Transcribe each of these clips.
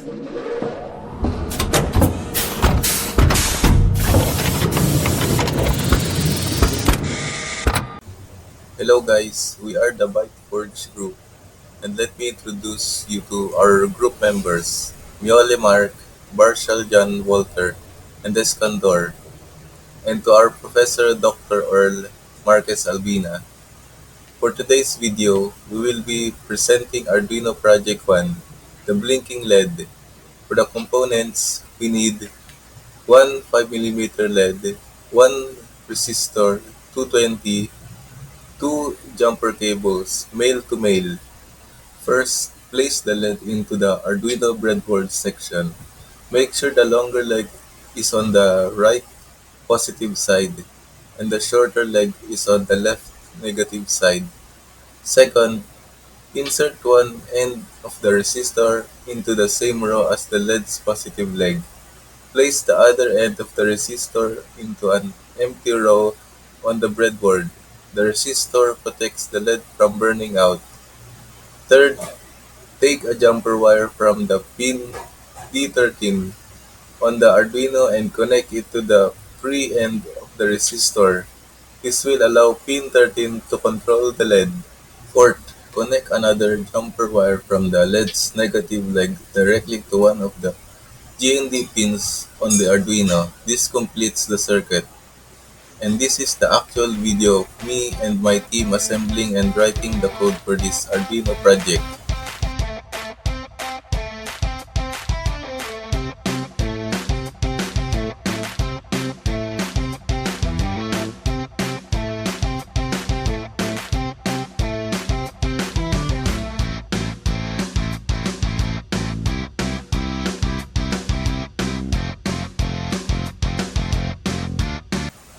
Hello guys, we are the ByteForge group, and let me introduce you to our group members, Miole Mark, Barshal John Walter, and Escandor, and to our Professor Dr. Earl Marquez Albina. For today's video, we will be presenting Arduino Project 1, the blinking LED. For the components, we need one 5mm LED, one resistor, 220, two jumper cables, male to male. First, place the LED into the Arduino breadboard section. Make sure the longer leg is on the right positive side and the shorter leg is on the left negative side. Second, insert one end of the resistor into the same row as the LED's positive leg. Place the other end of the resistor into an empty row on the breadboard. The resistor protects the LED from burning out. Third, take a jumper wire from the pin D13 on the Arduino and connect it to the free end of the resistor. This will allow pin 13 to control the LED. Fourth, connect another jumper wire from the LED's negative leg directly to one of the GND pins on the Arduino. This completes the circuit. And this is the actual video of me and my team assembling and writing the code for this Arduino project.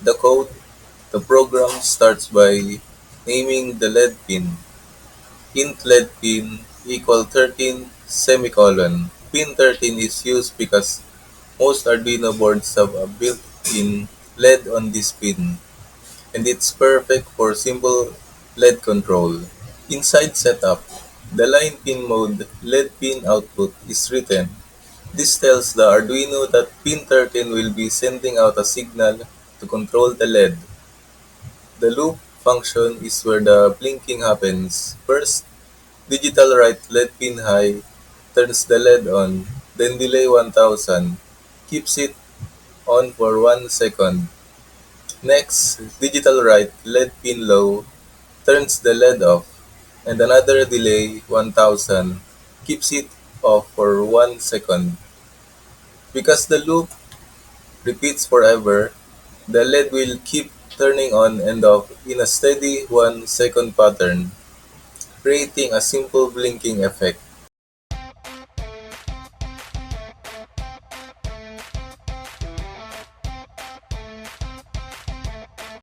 The code, the program starts by naming the LED pin. Int LED pin equal 13 semicolon. Pin 13 is used because most Arduino boards have a built-in LED on this pin, and it's perfect for simple LED control. Inside setup, the line pin mode LED pin output is written. This tells the Arduino that pin 13 will be sending out a signal to control the LED. The loop function is where the blinking happens. First, digital write LED pin high turns the LED on, then delay 1000 keeps it on for 1 second. Next, digital write LED pin low turns the LED off, and another delay 1000 keeps it off for 1 second. Because the loop repeats forever, the LED will keep turning on and off in a steady 1 second pattern, creating a simple blinking effect.